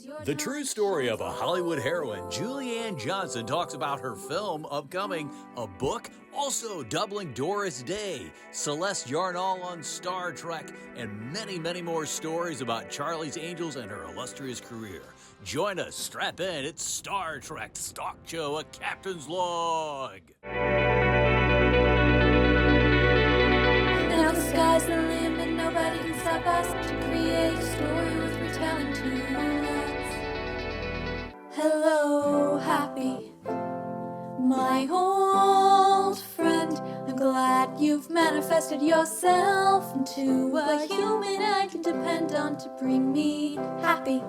The true story of a Hollywood heroine, Julianne Johnson, talks about her film upcoming, a book, also doubling Doris Day, Celeste Yarnall on Star Trek, and many, many more stories about Charlie's Angels and her illustrious career. Join us, strap in, it's Star Trek Stock Show, a Captain's Log. Now the sky's the limit, nobody can stop us to create a story worth retelling to us. Hello, happy, my old friend. I'm glad you've manifested yourself into a human I can depend on to bring me happy.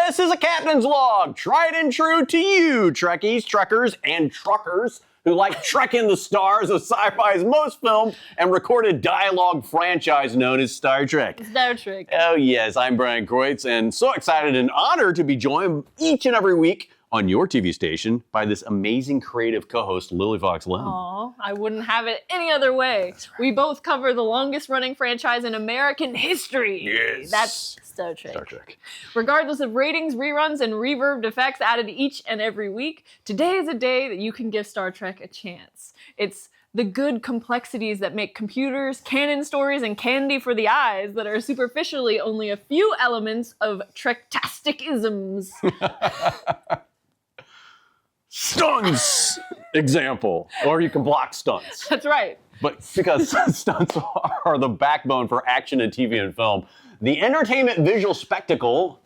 This is a Captain's Log, tried and true to you, Trekkies, Trekkers, and Truckers who like trekking the stars of sci-fi's most filmed and recorded dialogue franchise known as Star Trek. Star Trek. Oh yes, I'm Brian Kreutz, and so excited and honored to be joined each and every week on your TV station by this amazing creative co-host, Lily Fox Lim. Aw, I wouldn't have it any other way. Right. We both cover the longest running franchise in American history. Yes. That's Star Trek. Star Trek. Regardless of ratings, reruns, and reverbed effects added each and every week, today is a day that you can give Star Trek a chance. It's the good complexities that make computers, canon stories, and candy for the eyes that are superficially only a few elements of Trektastic-isms. Stunts example, or you can block stunts. That's right. But because stunts are the backbone for action in TV and film, the entertainment visual spectacle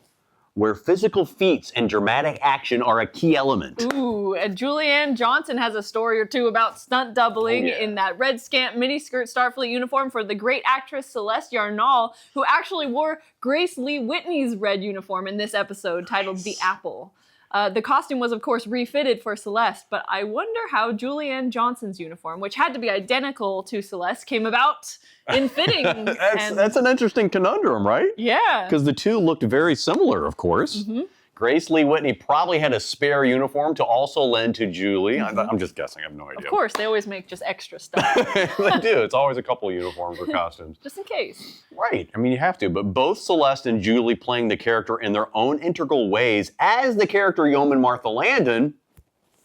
where physical feats and dramatic action are a key element. Ooh, and Julianne Johnson has a story or two about stunt doubling in that red skant miniskirt Starfleet uniform for the great actress Celeste Yarnall, who actually wore Grace Lee Whitney's red uniform in this episode titled The Apple. The costume was, of course, refitted for Celeste, but I wonder how Julianne Johnson's uniform, which had to be identical to Celeste, came about in fitting. That's an interesting conundrum, right? Yeah. Because the two looked very similar, of course. Mm-hmm. Grace Lee Whitney probably had a spare uniform to also lend to Julie. Mm-hmm. I'm just guessing, I have no idea. Of course, they always make just extra stuff. They do. It's always a couple of uniforms or costumes. Just in case. Right. I mean, you have to. But both Celeste and Julie playing the character in their own integral ways as the character Yeoman Martha Landon,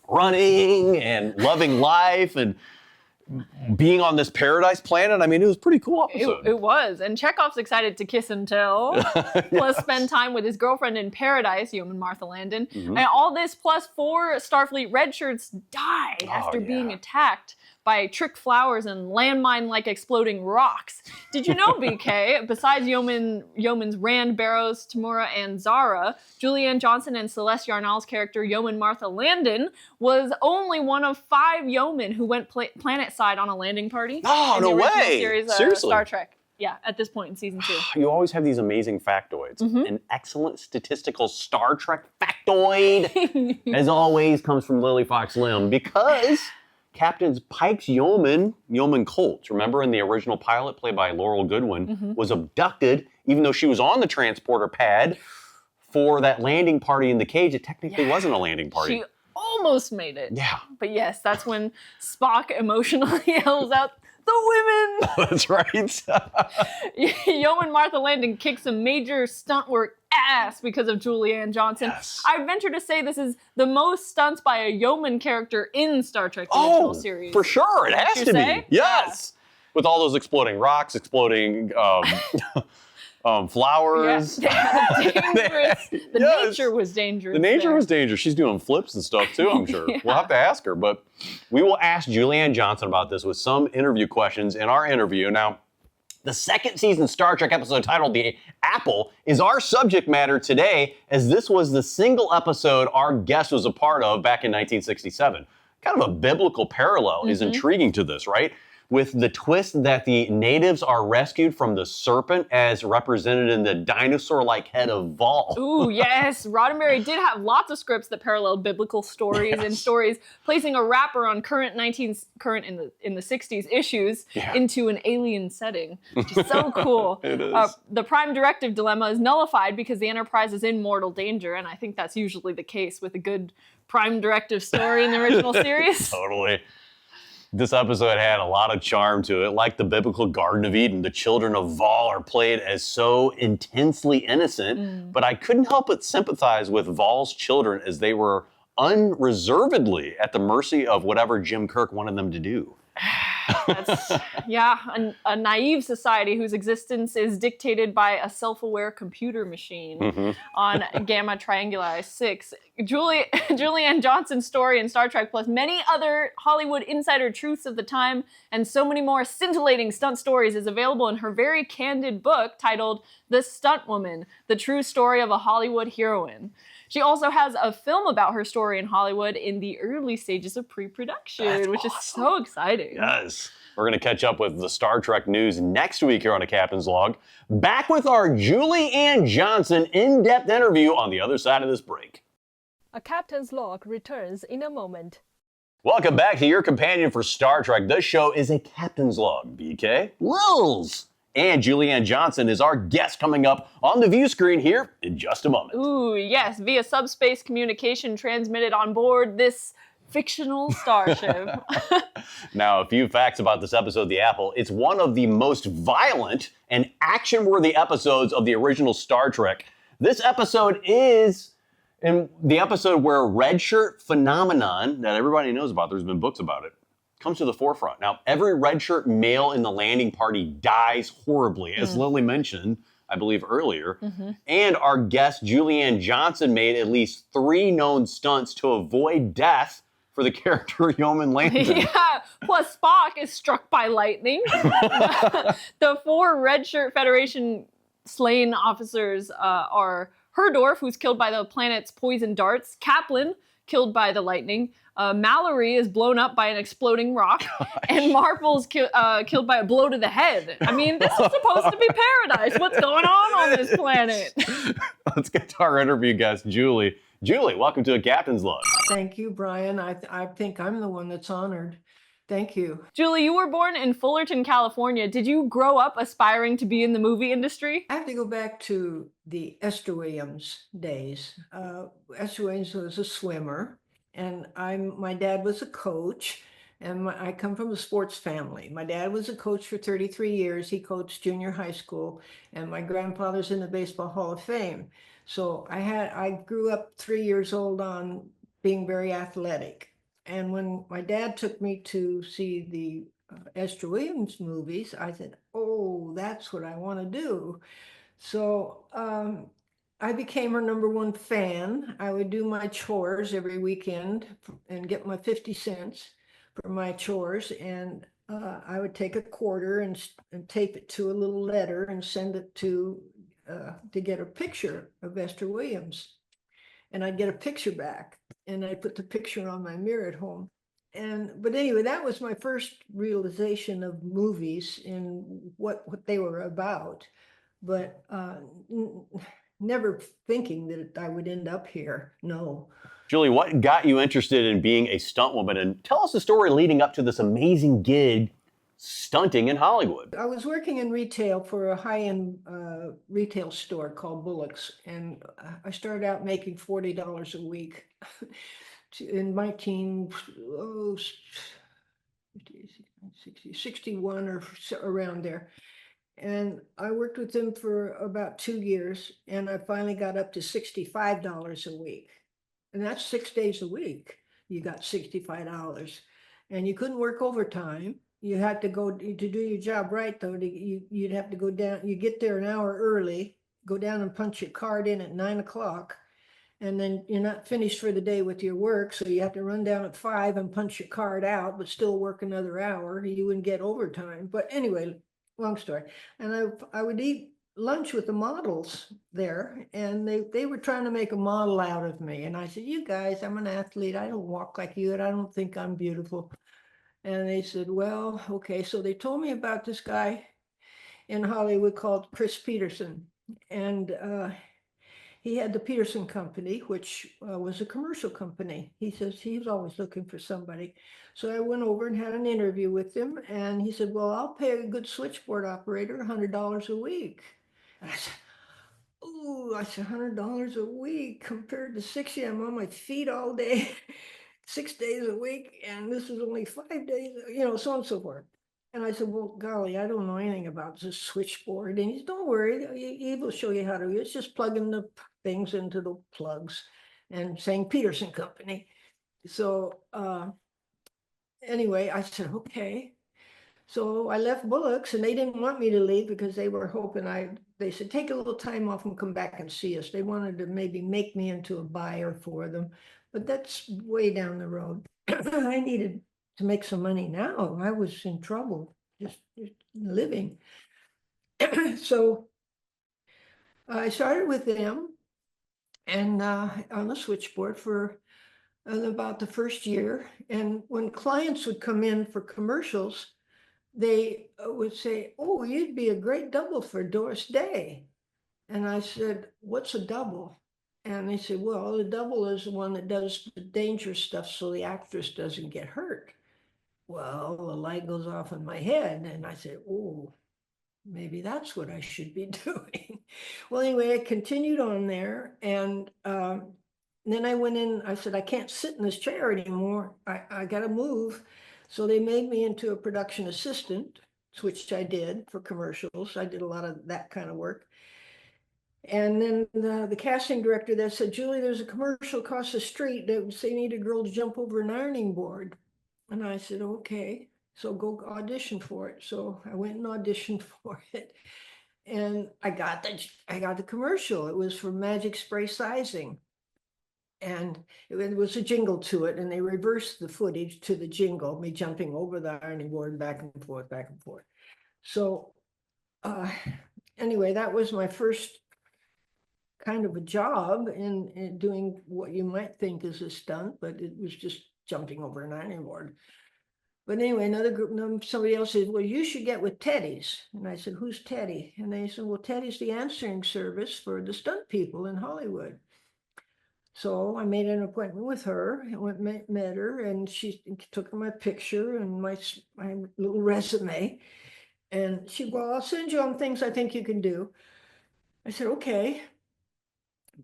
running and loving life and being on this paradise planet. I mean, it was a pretty cool episode. It was. And Chekhov's excited to kiss and tell, plus spend time with his girlfriend in paradise, Yeoman Martha Landon. Mm-hmm. And all this plus 4 Starfleet red shirts died after being attacked by trick flowers and landmine-like exploding rocks. Did you know, BK, besides Yeoman's Rand, Barrows, Tamura, and Zara, Julianne Johnson and Celeste Yarnall's character, Yeoman Martha Landon, was only one of 5 yeomen who went planet-side on a landing party. Oh, no way! Series, Seriously? Star Trek. Yeah, at this point in season 2. You always have these amazing factoids. Mm-hmm. An excellent statistical Star Trek factoid, as always, comes from Lily Fox Lim, because Captain Pike's yeoman Colt, remember in the original pilot played by Laurel Goodwin, was abducted, even though she was on the transporter pad for that landing party in the cage. It technically wasn't a landing party. She almost made it. Yeah. But yes, that's when Spock emotionally yells out, "The women!" That's right. Yeoman Martha Landon kicks some major stunt work ass because of Julianne Johnson. Yes. I venture to say this is the most stunts by a yeoman character in Star Trek the original series. For sure, it has to be. Yes. Yeah. With all those exploding rocks, exploding flowers. Yeah, dangerous. The nature was dangerous. The nature was dangerous. She's doing flips and stuff too, I'm sure. Yeah. We'll have to ask her, but we will ask Julianne Johnson about this with some interview questions in our interview. Now, the second season Star Trek episode titled The Apple is our subject matter today, as this was the single episode our guest was a part of back in 1967. Kind of a biblical parallel is intriguing to this, right? with the twist that the natives are rescued from the serpent as represented in the dinosaur-like head of Vol. Ooh, yes. Roddenberry did have lots of scripts that paralleled biblical stories and stories, placing a wrapper on current in the 60s issues into an alien setting, which is so cool. It is. The Prime Directive dilemma is nullified because the Enterprise is in mortal danger, and I think that's usually the case with a good Prime Directive story in the original series. Totally. This episode had a lot of charm to it. Like the biblical Garden of Eden, the children of Vol are played as so intensely innocent, but I couldn't help but sympathize with Vol's children as they were unreservedly at the mercy of whatever Jim Kirk wanted them to do. That's, a naive society whose existence is dictated by a self-aware computer machine on Gamma Trianguli 6. Julianne Johnson's story in Star Trek, plus many other Hollywood insider truths of the time, and so many more scintillating stunt stories, is available in her very candid book titled The Stuntwoman, The True Story of a Hollywood Heroine. She also has a film about her story in Hollywood in the early stages of pre-production, which is so exciting. Yes. We're going to catch up with the Star Trek news next week here on A Captain's Log. Back with our Julianne Johnson in-depth interview on the other side of this break. A Captain's Log returns in a moment. Welcome back to your companion for Star Trek. This show is A Captain's Log. BK, Lils, and Julianne Johnson is our guest coming up on the view screen here in just a moment. Ooh, yes, via subspace communication transmitted on board this fictional starship. Now, a few facts about this episode of The Apple. It's one of the most violent and action-worthy episodes of the original Star Trek. This episode is in the episode where red shirt phenomenon that everybody knows about, there's been books about it, comes to the forefront. Now, every red shirt male in the landing party dies horribly, as Lily mentioned, I believe, earlier. And our guest, Julianne Johnson, made at least 3 known stunts to avoid death for the character Yeoman Landon. Yeah, plus Spock is struck by lightning. The 4 Red Shirt Federation slain officers are Herdorf, who's killed by the planet's poison darts, Kaplan, killed by the lightning, Mallory is blown up by an exploding rock, and Marple's killed by a blow to the head. I mean, this is supposed to be paradise. What's going on this planet? Let's get to our interview guest, Julie. Julie, welcome to A Captain's Log. Thank you, Brian. I think I'm the one that's honored. Thank you. Julie, you were born in Fullerton, California. Did you grow up aspiring to be in the movie industry? I have to go back to the Esther Williams days. Esther Williams was a swimmer, and my dad was a coach, and I come from a sports family. My dad was a coach for 33 years. He coached junior high school, and my grandfather's in the Baseball Hall of Fame. So I grew up 3 years old on being very athletic. And when my dad took me to see the Esther Williams movies, I said, oh, that's what I want to do. So I became her #1 fan. I would do my chores every weekend and get my 50 cents for my chores. And I would take a quarter and tape it to a little letter and send it to get a picture of Esther Williams. And I'd get a picture back, and I put the picture on my mirror at home. But anyway, that was my first realization of movies and what they were about. But never thinking that I would end up here. No. Julie, what got you interested in being a stuntwoman? And tell us the story leading up to this amazing gig stunting in Hollywood. I was working in retail for a high-end retail store called Bullock's, and I started out making $40 a week in 1961 or around there. And I worked with them for about 2 years, and I finally got up to $65 a week. And that's 6 days a week. You got $65. And you couldn't work overtime. You had to go to do your job right, though. You'd have to go down. You get there an hour early, go down and punch your card in at 9 o'clock, and then you're not finished for the day with your work, so you have to run down at 5 and punch your card out, but still work another hour. You wouldn't get overtime. But anyway, long story. And I would eat lunch with the models there, and they were trying to make a model out of me. And I said, you guys, I'm an athlete. I don't walk like you, and I don't think I'm beautiful. And they said, well, okay. So they told me about this guy in Hollywood called Chris Peterson. And he had the Peterson Company, which was a commercial company. He says he was always looking for somebody. So I went over and had an interview with him. And he said, well, I'll pay a good switchboard operator $100 a week. And I said, ooh, I said, $100 a week compared to 60. I'm on my feet all day, 6 days a week. And this is only 5 days, so on and so forth. And I said, well, golly, I don't know anything about this switchboard. And he said, don't worry, he will show you how to. It's just plugging the things into the plugs and saying Peterson Company. So anyway, I said, okay. So I left Bullock's, and they didn't want me to leave because they were hoping they said, take a little time off and come back and see us. They wanted to maybe make me into a buyer for them, but that's way down the road. I needed to make some money now. I was in trouble, just living. So I started with them and on the switchboard for about the first year. And when clients would come in for commercials, they would say, oh, you'd be a great double for Doris Day. And I said, what's a double? And they said, well, the double is the one that does the dangerous stuff so the actress doesn't get hurt. Well, the light goes off in my head. And I said, oh, maybe that's what I should be doing. Well, anyway, I continued on there. And then I went in, I said, I can't sit in this chair anymore. I got to move. So they made me into a production assistant, which I did for commercials. I did a lot of that kind of work. And then the casting director there said, Julie, there's a commercial across the street that they need a girl to jump over an ironing board. And I said, okay, so go audition for it. So I went and auditioned for it. And I got the commercial. It was for Magic Spray Sizing. And it was a jingle to it, and they reversed the footage to the jingle, me jumping over the ironing board back and forth, back and forth. So anyway, that was my first kind of a job in doing what you might think is a stunt, but it was just jumping over an ironing board. But anyway, another group, somebody else said, well, you should get with Teddy's. And I said, who's Teddy? And they said, well, Teddy's the answering service for the stunt people in Hollywood. So I made an appointment with her and met her, and she took my picture and my little resume. And she, well, I'll send you on things I think you can do. I said, okay.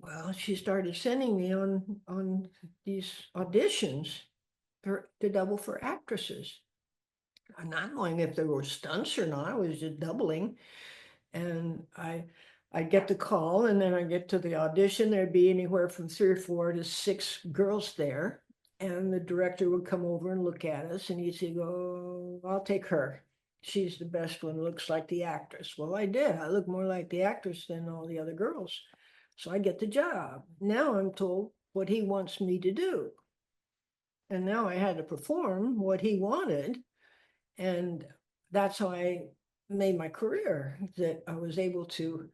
Well, she started sending me on these auditions to double for actresses. I'm not knowing if there were stunts or not. I was just doubling. And I get the call, and then I get to the audition. There'd be anywhere from 3 or 4 to 6 girls there. And the director would come over and look at us, and he'd say, oh, I'll take her. She's the best one, looks like the actress. Well, I did. I look more like the actress than all the other girls. So I get the job. Now I'm told what he wants me to do. And now I had to perform what he wanted. And that's how I made my career, that I was able to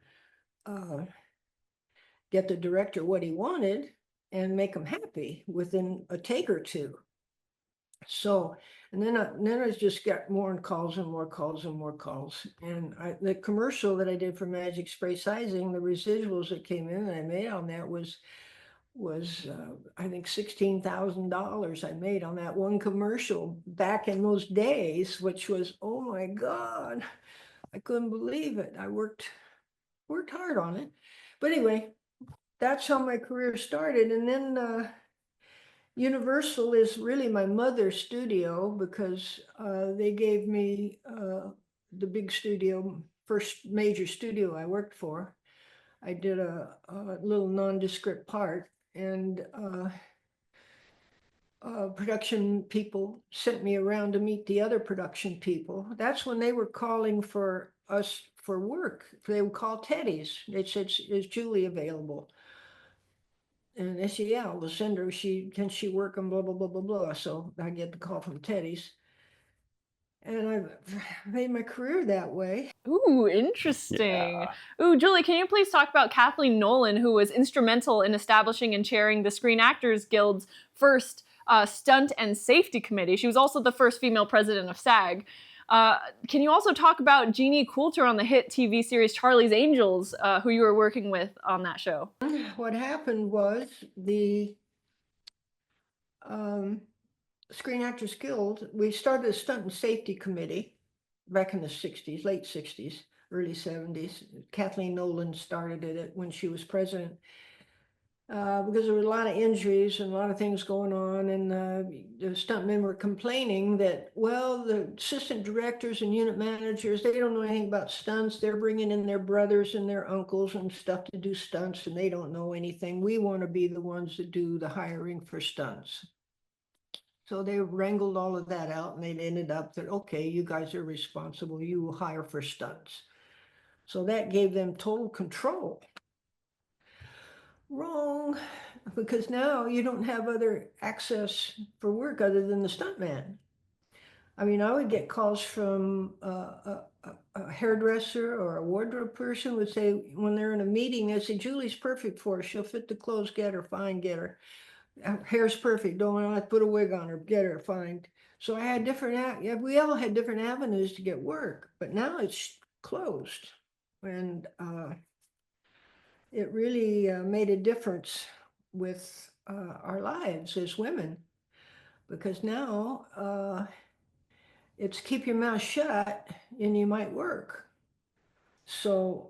get the director what he wanted and make him happy within a take or two. So, and then I just got more calls and more calls and more calls. And the commercial that I did for Magic Spray Sizing, the residuals that came in that I made on that was I think $16,000 I made on that one commercial back in those days, which was, oh my God, I couldn't believe it. I worked hard on it. But anyway, that's how my career started. And then Universal is really my mother's studio, because they gave me the big studio, first major studio I worked for. I did a little nondescript part, and production people sent me around to meet the other production people. That's when they were calling for us for work. They would call Teddy's. They said, is Julie available? And they said, yeah, we'll send her. Can she work on blah, blah, blah, blah, blah. So I get the call from Teddy's. And I've made my career that way. Ooh, interesting. Yeah. Ooh, Julie, can you please talk about Kathleen Nolan, who was instrumental in establishing and chairing the Screen Actors Guild's first Stunt and Safety Committee. She was also the first female president of SAG. Can you also talk about Jeannie Coulter on the hit TV series Charlie's Angels, who you were working with on that show? What happened was the Screen Actors Guild, we started a Stunt and Safety Committee back in the 60s, late 60s, early 70s. Kathleen Nolan started it when she was president. Because there were a lot of injuries and a lot of things going on, and the stuntmen were complaining that, well, the assistant directors and unit managers, they don't know anything about stunts. They're bringing in their brothers and their uncles and stuff to do stunts, and they don't know anything. We want to be the ones that do the hiring for stunts. So they wrangled all of that out, and they ended up that, okay, you guys are responsible. You will hire for stunts. So that gave them total control. Wrong, because now you don't have other access for work other than the stuntman. I mean, I would get calls from a hairdresser or a wardrobe person would say, when they're in a meeting, they say, Julie's perfect for us. She'll fit the clothes, get her, fine, get her. Hair's perfect, don't want to put a wig on her, get her, fine. So I had we all had different avenues to get work, but now it's closed. And it really made a difference with our lives as women, because now it's keep your mouth shut and you might work. So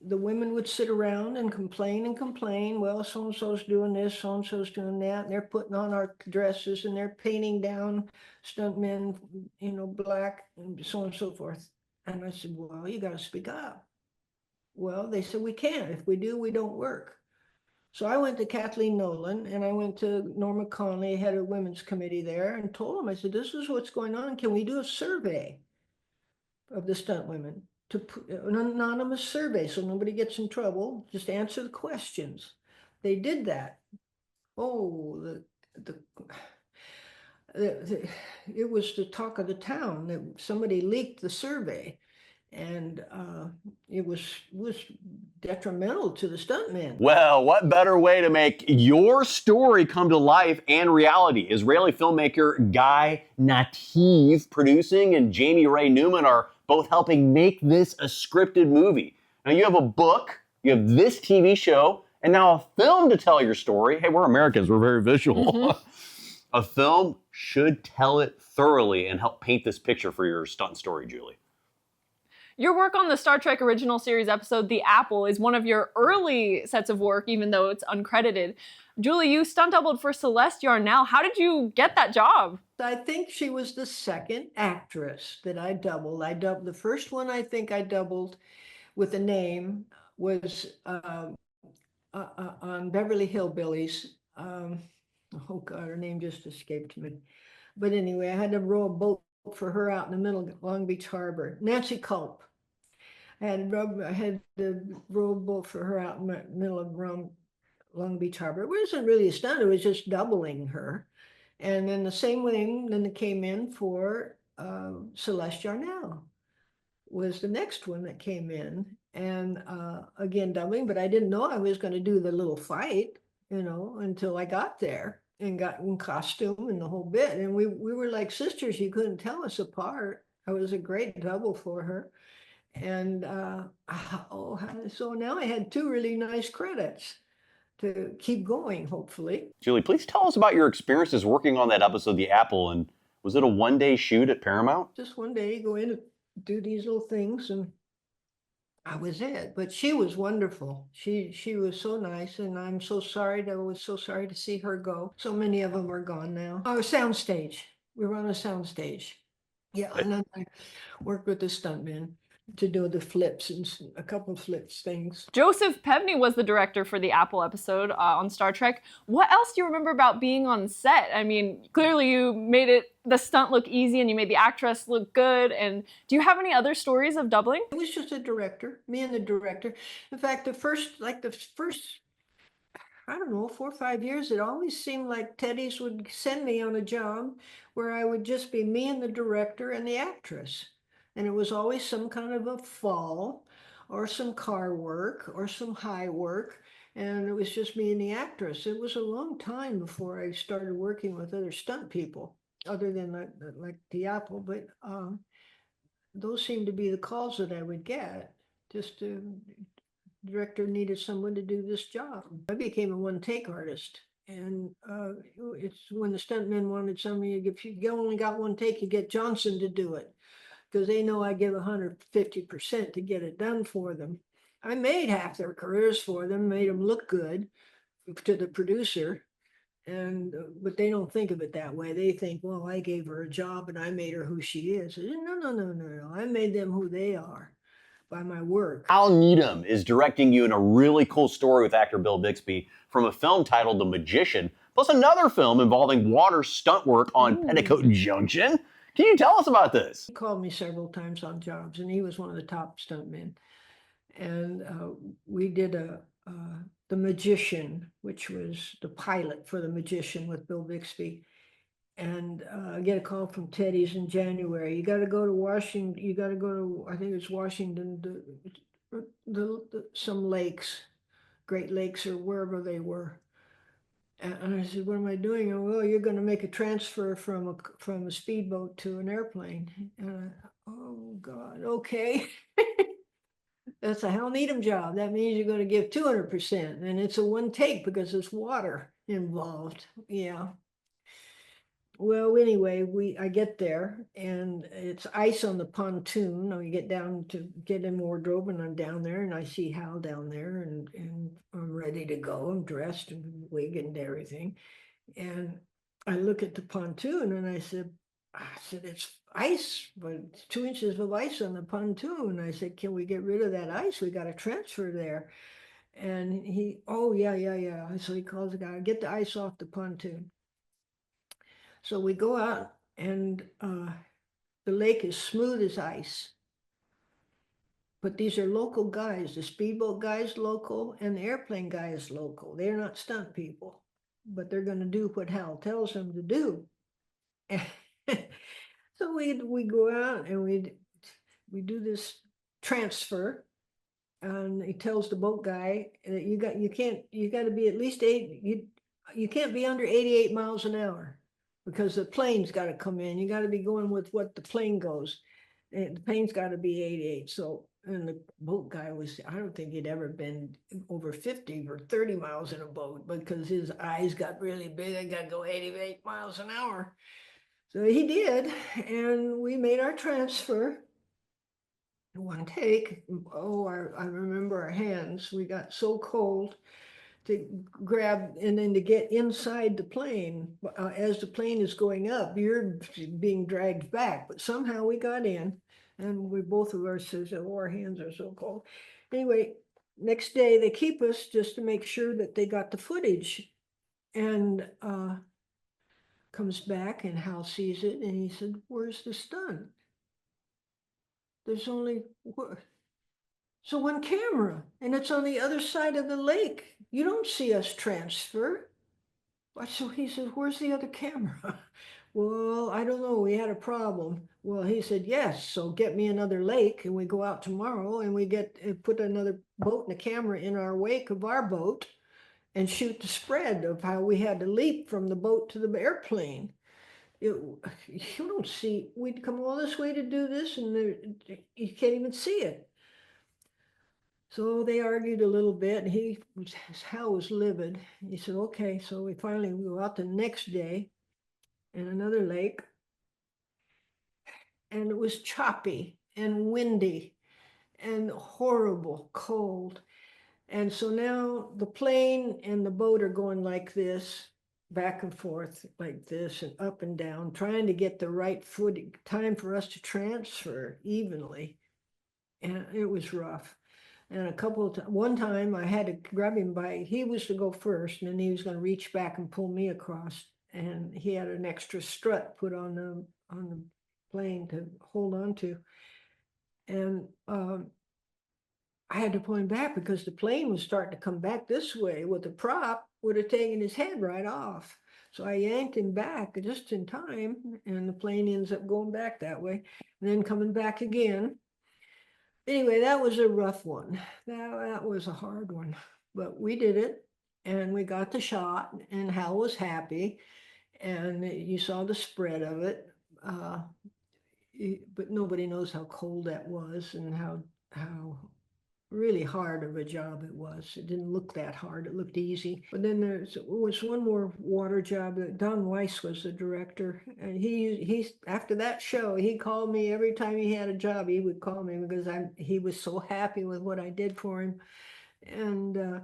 the women would sit around and complain. Well, so-and-so's doing this, so-and-so's doing that, and they're putting on our dresses and they're painting down stuntmen, black, and so on and so forth. And I said, well, you got to speak up. Well, they said, we can't. If we do, we don't work. So I went to Kathleen Nolan and I went to Norma Conley, head of women's committee there, and told them, I said, this is what's going on. Can we do a survey of the stunt women? To put an anonymous survey so nobody gets in trouble, just answer the questions. They did that. Oh, it was the talk of the town that somebody leaked the survey. And it was detrimental to the stuntmen. Well, what better way to make your story come to life and reality? Israeli filmmaker Guy Nativ producing and Jamie Ray Newman are both helping make this a scripted movie. Now you have a book, you have this TV show, and now a film to tell your story. Hey, we're Americans, we're very visual. Mm-hmm. A film should tell it thoroughly and help paint this picture for your stunt story, Julie. Your work on the Star Trek original series episode, The Apple, is one of your early sets of work, even though it's uncredited. Julie, you stunt doubled for Celeste Yarnall. How did you get that job? I think she was the second actress that I doubled. The first one I think I doubled with a name was on Beverly Hillbillies. Oh God, her name just escaped me. But anyway, I had to row a boat for her out in the middle of Long Beach Harbor. Nancy Culp. I had to row a boat for her out in the middle of Long Beach Harbor. It wasn't really a stunt, it was just doubling her. And then the same thing, then it came in for Celeste Yarnall was the next one that came in. And again, doubling, but I didn't know I was going to do the little fight, until I got there and got in costume and the whole bit. And we were like sisters. You couldn't tell us apart. I was a great double for her. And so now I had 2 really nice credits to keep going, hopefully. Julie, please tell us about your experiences working on that episode, The Apple, and was it a one-day shoot at Paramount? Just one day, go in and do these little things, and I was it. But she was wonderful. She was so nice, and I was so sorry to see her go. So many of them are gone now. Oh, soundstage. We were on a soundstage. Yeah, and then I worked with the stuntman to do the flips and a couple of flips things. Joseph Pevney was the director for the Apple episode on Star Trek. What else do you remember about being on set? I mean, clearly you made the stunt look easy and you made the actress look good. And do you have any other stories of doubling? It was just a director, me and the director. In fact, the first, I don't know, 4 or 5 years, it always seemed like Teddy's would send me on a job where I would just be me and the director and the actress. And it was always some kind of a fall or some car work or some high work. And it was just me and the actress. It was a long time before I started working with other stunt people, other than like Diapo, but those seemed to be the calls that I would get. Just director needed someone to do this job. I became a one-take artist. And it's when the stuntmen wanted somebody, if you only got one take, you get Johnson to do it, because they know I give 150% to get it done for them. I made half their careers for them, made them look good to the producer, and but they don't think of it that way. They think, well, I gave her a job and I made her who she is. No, no, no, no, no. I made them who they are by my work. Hal Needham is directing you in a really cool story with actor Bill Bixby from a film titled The Magician, plus another film involving water stunt work on Petticoat Junction. Can you tell us about this? He called me several times on jobs, and he was one of the top stuntmen. And we did The Magician, which was the pilot for The Magician with Bill Bixby. And I get a call from Teddy's in January. You got to go to Washington. You got to go to, I think it's Washington, some lakes, Great Lakes or wherever they were. And I said, what am I doing? Oh, well, you're going to make a transfer from a speedboat to an airplane. And oh, God, okay. That's a Hal Needham job. That means you're going to give 200%. And it's a one take because there's water involved. Yeah. Well, anyway, I get there and it's ice on the pontoon. We get down to get in wardrobe, and I'm down there and I see Hal down there, and I'm ready to go. I'm dressed and wig and everything. And I look at the pontoon and I said, it's ice, but it's 2 inches of ice on the pontoon. I said, can we get rid of that ice? We got to transfer there. And he, oh, yeah. So he calls the guy, get the ice off the pontoon. So we go out, and the lake is smooth as ice. But these are local guys. The speedboat guy is local, and the airplane guy is local. They're not stunt people, but they're going to do what Hal tells them to do. So we go out and we do this transfer, and he tells the boat guy that you got to be at least you can't be under 88 miles an hour, because the plane's got to come in. You got to be going with what the plane goes. And the plane's got to be 88. So, and the boat guy I don't think he'd ever been over 50 or 30 miles in a boat, because his eyes got really big. I got to go 88 miles an hour. So he did, and we made our transfer. One take. Oh, I remember our hands. We got so cold to grab and then to get inside the plane. As the plane is going up, you're being dragged back, but somehow we got in, and we both of us says, oh, our hands are so cold. Anyway, next day they keep us just to make sure that they got the footage, and comes back, and Hal sees it, and he said, where's the stunt? There's only so one camera, and it's on the other side of the lake. You don't see us transfer. So he says, where's the other camera? Well, I don't know. We had a problem. Well, he said, yes. So get me another lake, and we go out tomorrow, and we put another boat and a camera in our wake of our boat, and shoot the spread of how we had to leap from the boat to the airplane. You don't see. We'd come all this way to do this, and you can't even see it. So they argued a little bit, and Hal was livid. He said, okay. So we finally go out the next day in another lake, and it was choppy and windy and horrible cold. And so now the plane and the boat are going like this, back and forth like this, and up and down, trying to get the right footing, time for us to transfer evenly. And it was rough. And one time I had to grab him he was to go first, and then he was going to reach back and pull me across. And he had an extra strut put on the plane to hold on to. And I had to pull him back because the plane was starting to come back this way. With the prop, would have taken his head right off. So I yanked him back just in time, and the plane ends up going back that way, and then coming back again. Anyway, that was a rough one. That was a hard one. but we did it, and we got the shot, and Hal was happy, and you saw the spread of it. But nobody knows how cold that was and how really hard of a job it was. It didn't look that hard. It looked easy. But then there was one more water job that Don Weiss was the director. And he after that show, he called me every time he had a job. He would call me because he was so happy with what I did for him. And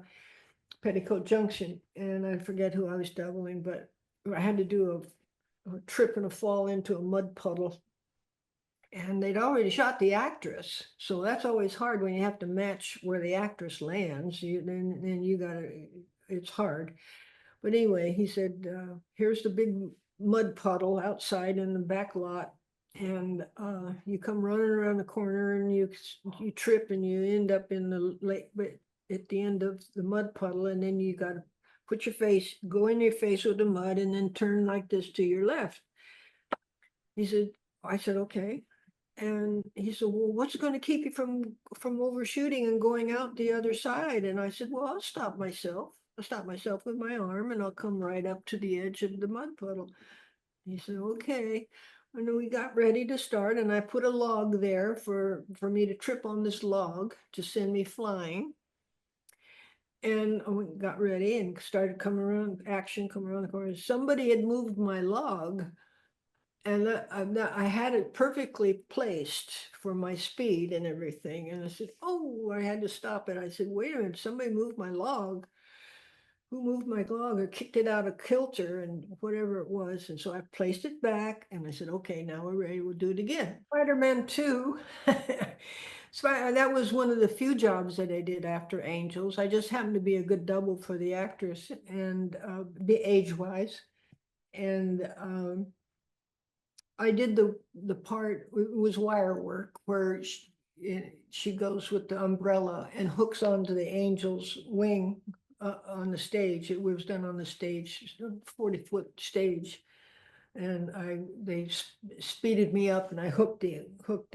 Petticoat Junction, and I forget who I was doubling, but I had to do a trip and a fall into a mud puddle. And they'd already shot the actress, so that's always hard when you have to match where the actress lands. Then you gotta, it's hard. But anyway, he said, here's the big mud puddle outside in the back lot, and you come running around the corner, and you trip, and you end up in the lake, but at the end of the mud puddle, and then you gotta put your face, go in your face with the mud, and then turn like this to your left. I said, okay. And he said, well, what's going to keep you from overshooting and going out the other side? And I said, well, I'll stop myself. I'll stop myself with my arm, and I'll come right up to the edge of the mud puddle. He said, okay. And then we got ready to start, and I put a log there for me to trip on this log to send me flying. And we got ready and started coming around the corner. Somebody had moved my log, and I had it perfectly placed for my speed and everything. And I said, oh, I had to stop it. I said, wait a minute, somebody moved my log. Who moved my log or kicked it out of kilter and whatever it was? And so I placed it back, and I said, okay, now we're ready. We'll do it again. Spider-Man 2. So that was one of the few jobs that I did after Angels. I just happened to be a good double for the actress, and age-wise. And I did the part, it was wire work, where she goes with the umbrella and hooks onto the angel's wing on the stage. It was done on the stage, 40-foot stage. And they speeded me up, and I hooked the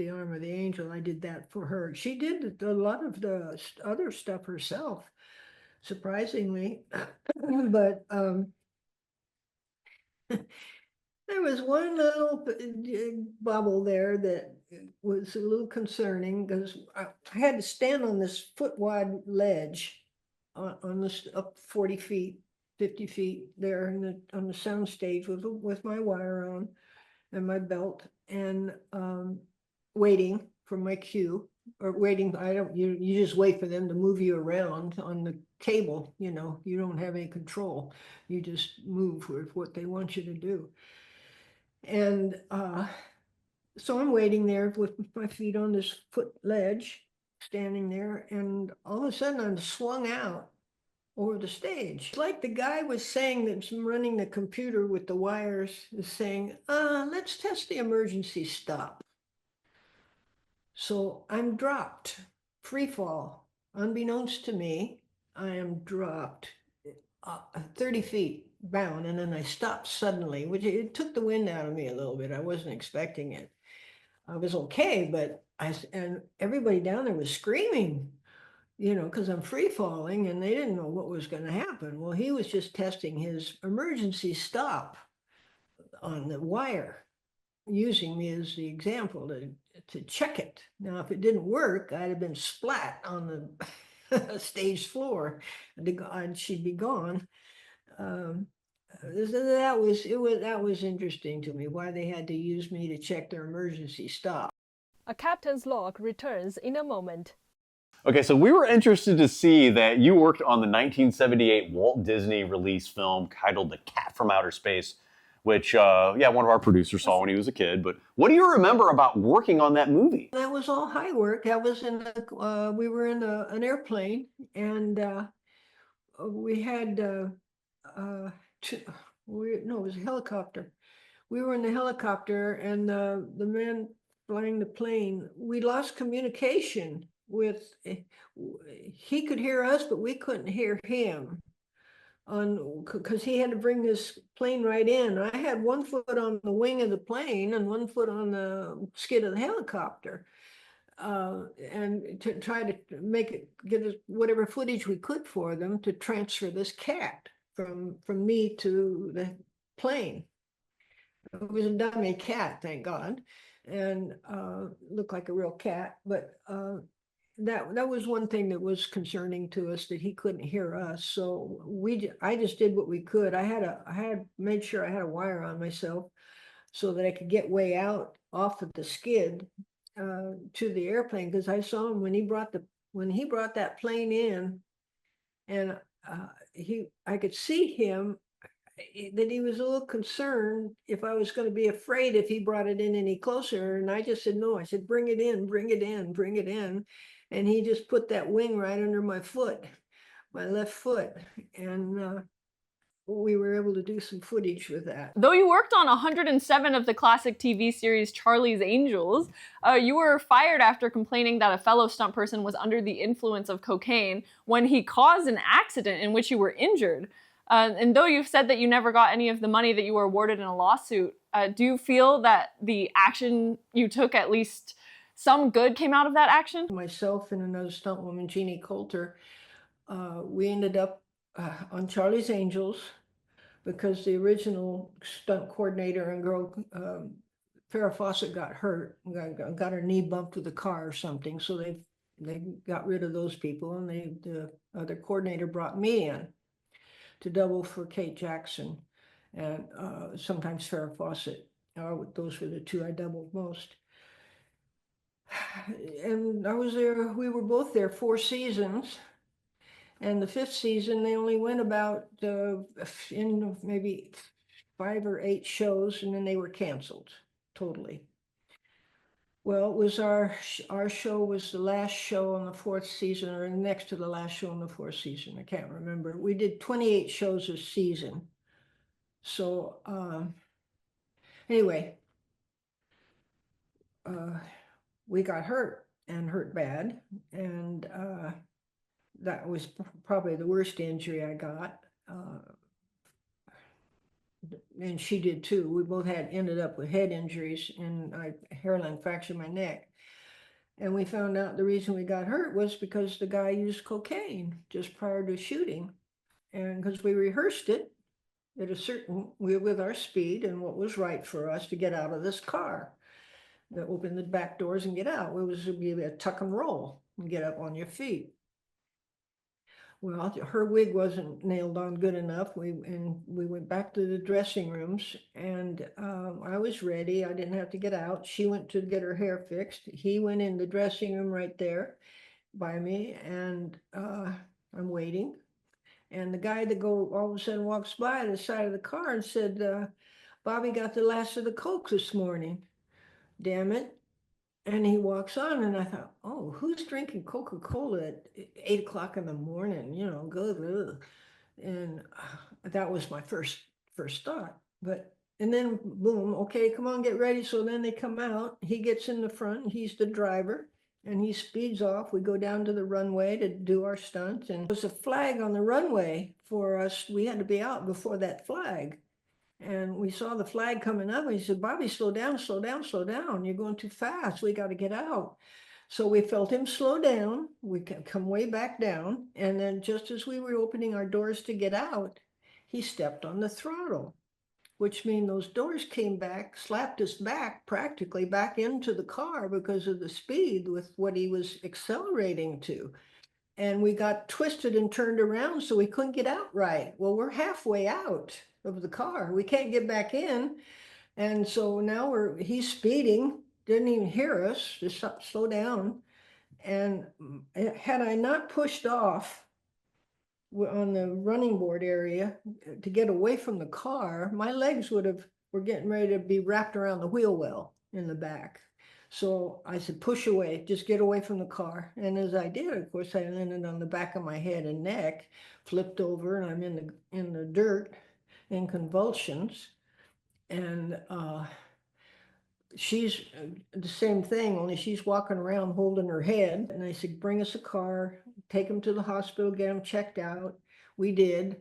arm of the angel. I did that for her. She did a lot of the other stuff herself, surprisingly. But there was one little bubble there that was a little concerning, because I had to stand on this foot-wide ledge on this up 40 feet, 50 feet there on the sound stage with my wire on and my belt, and waiting for my cue, or waiting. You just wait for them to move you around on the cable. You don't have any control. You just move with what they want you to do. And so I'm waiting there with my feet on this foot ledge, standing there, and all of a sudden I'm swung out over the stage. It's like the guy was saying that's running the computer with the wires is saying, let's test the emergency stop. So I'm dropped, free fall. Unbeknownst to me, I am dropped 30 feet bound, and then I stopped suddenly, which it took the wind out of me a little bit. I wasn't expecting it. I was okay, but and everybody down there was screaming, because I'm free falling, and they didn't know what was going to happen. Well, he was just testing his emergency stop on the wire, using me as the example to check it. Now, if it didn't work, I'd have been splat on the stage floor, and she'd be gone. That was interesting to me, why they had to use me to check their emergency stop. A captain's log returns in a moment. Okay, so we were interested to see that you worked on the 1978 Walt Disney release film titled The Cat from Outer Space, which, one of our producers saw when he was a kid. But what do you remember about working on that movie? That was all high work. That was we were in an airplane, and we had, it was a helicopter. We were in the helicopter, and the man flying the plane, we lost communication with, he could hear us, but we couldn't hear him, because he had to bring this plane right in. I had one foot on the wing of the plane and one foot on the skid of the helicopter. and to try to get whatever footage we could for them to transfer this cat from me to the plane. It was a dummy cat, thank God, and looked like a real cat. But that was one thing that was concerning to us, that he couldn't hear us. So I just did what we could. I had made sure I had a wire on myself so that I could get way out off of the skid to the airplane, because I saw him when he brought that plane in, and I could see him that he was a little concerned if I was going to be afraid if he brought it in any closer. And I just said, no, I said, bring it in, bring it in, bring it in. And he just put that wing right under my foot, my left foot. And we were able to do some footage with that. Though you worked on 107 of the classic TV series Charlie's Angels, you were fired after complaining that a fellow stunt person was under the influence of cocaine when he caused an accident in which you were injured. And though you've said that you never got any of the money that you were awarded in a lawsuit, do you feel that the action you took, at least some good came out of that action? Myself and another stunt woman, Jeannie Coulter, we ended up on Charlie's Angels because the original stunt coordinator and girl, Farrah Fawcett, got hurt, got her knee bumped with a car or something. So they got rid of those people, and the other coordinator brought me in to double for Kate Jackson and sometimes Farrah Fawcett. Those were the two I doubled most. And I was there, we were both there 4 seasons. And the 5th season, they only went about in maybe 5 or 8 shows, and then they were canceled totally. Well, it was our show was the last show on the 4th season, or next to the last show on the 4th season. I can't remember. We did 28 shows a season. So anyway, we got hurt, and hurt bad, and that was probably the worst injury I got. And she did too. We both ended up with head injuries, and I hairline fractured my neck. And we found out the reason we got hurt was because the guy used cocaine just prior to shooting. And because we rehearsed it at with our speed and what was right for us to get out of this car. To open the back doors and get out. It was to be a tuck and roll and get up on your feet. Well, her wig wasn't nailed on good enough. We went back to the dressing rooms, and I was ready. I didn't have to get out. She went to get her hair fixed. He went in the dressing room right there by me, and I'm waiting. And the guy that all of a sudden walks by the side of the car and said, Bobby got the last of the Coke this morning. Damn it. And he walks on, and I thought, oh, who's drinking Coca-Cola at 8 o'clock in the morning? You know, good. And that was my first thought. And then boom, okay, come on, get ready. So then they come out. He gets in the front. He's the driver, and he speeds off. We go down to the runway to do our stunts, and there's a flag on the runway for us. We had to be out before that flag. And we saw the flag coming up, and he said, Bobby, slow down, slow down, slow down. You're going too fast. We got to get out. So we felt him slow down. We come way back down. And then just as we were opening our doors to get out, he stepped on the throttle, which means those doors came back, slapped us back, practically back into the car because of the speed with what he was accelerating to. And we got twisted and turned around, so we couldn't get out right. Well, we're halfway out of the car. We can't get back in. And so now he's speeding, didn't even hear us, just slow down. And had I not pushed off on the running board area to get away from the car, my legs were getting ready to be wrapped around the wheel well in the back. So I said, push away, just get away from the car. And as I did, of course, I landed on the back of my head and neck, flipped over, and I'm in the dirt in convulsions. And she's the same thing, only she's walking around holding her head. And I said, bring us a car, take him to the hospital, get him checked out. We did.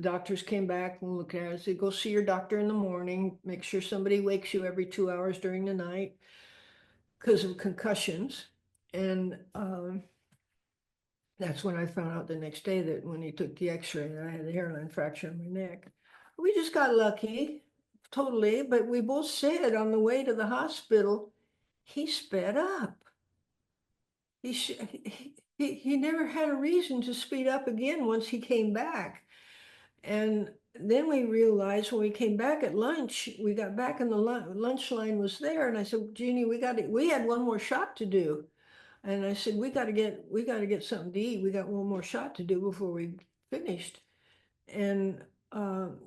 Doctors came back and looked at it. I said, go see your doctor in the morning. Make sure somebody wakes you every 2 hours during the night because of concussions. And that's when I found out the next day that when he took the x-ray that I had a hairline fracture in my neck. We just got lucky, totally, but we both said on the way to the hospital, he sped up. He never had a reason to speed up again once he came back. And then we realized when we came back at lunch, we got back and the lunch line was there. And I said, Jeannie, we had one more shot to do. And I said, we got to get something to eat. We got one more shot to do before we finished. And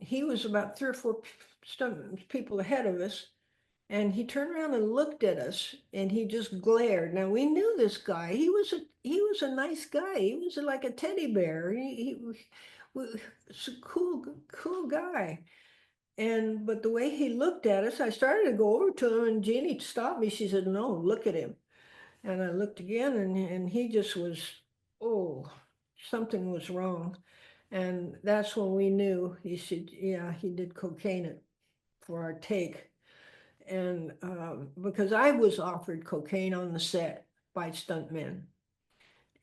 he was about 3 or 4 people ahead of us. And he turned around and looked at us and he just glared. Now we knew this guy. He was a nice guy. He was like a teddy bear. He was a cool guy. But the way he looked at us, I started to go over to him and Jeannie stopped me. She said, no, look at him. And I looked again and he just was, oh, something was wrong. And that's when we knew. He said, yeah, he did cocaine for our take. And because I was offered cocaine on the set by stuntmen.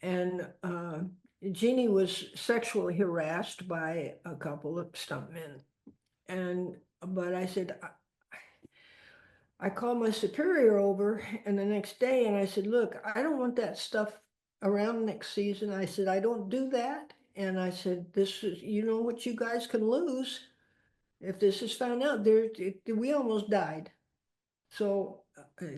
And Jeannie was sexually harassed by a couple of stuntmen. But I said, I called my superior over and the next day and I said, look, I don't want that stuff around next season. I said, I don't do that. And I said, this is, you know what you guys can lose if this is found out. We almost died. So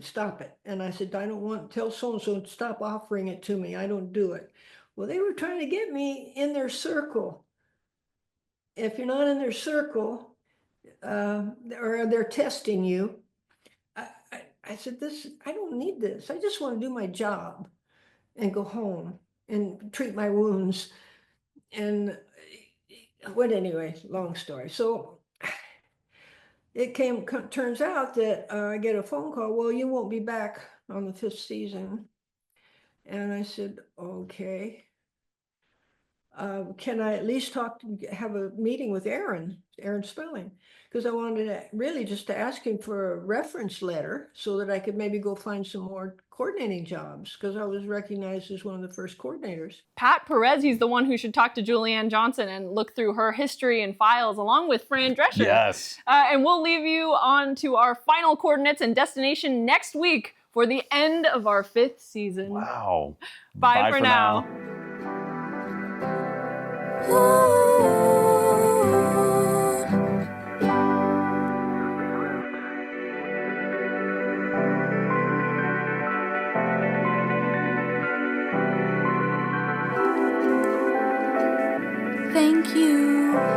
stop it. And I said, I don't want, tell so-and-so to stop offering it to me. I don't do it. Well, they were trying to get me in their circle. If you're not in their circle, or they're testing you, I said, I don't need this. I just want to do my job and go home and treat my wounds. And but anyway, long story. So it turns out that I get a phone call. Well, you won't be back on the 5th season. And I said, okay. Can I at least have a meeting with Aaron Spelling? Because I wanted to really just to ask him for a reference letter so that I could maybe go find some more coordinating jobs because I was recognized as one of the first coordinators. Pat Perez, he's the one who should talk to Julianne Johnson and look through her history and files along with Fran Drescher. Yes. And we'll leave you on to our final coordinates and destination next week for the end of our 5th season. Wow. Bye for now. Thank you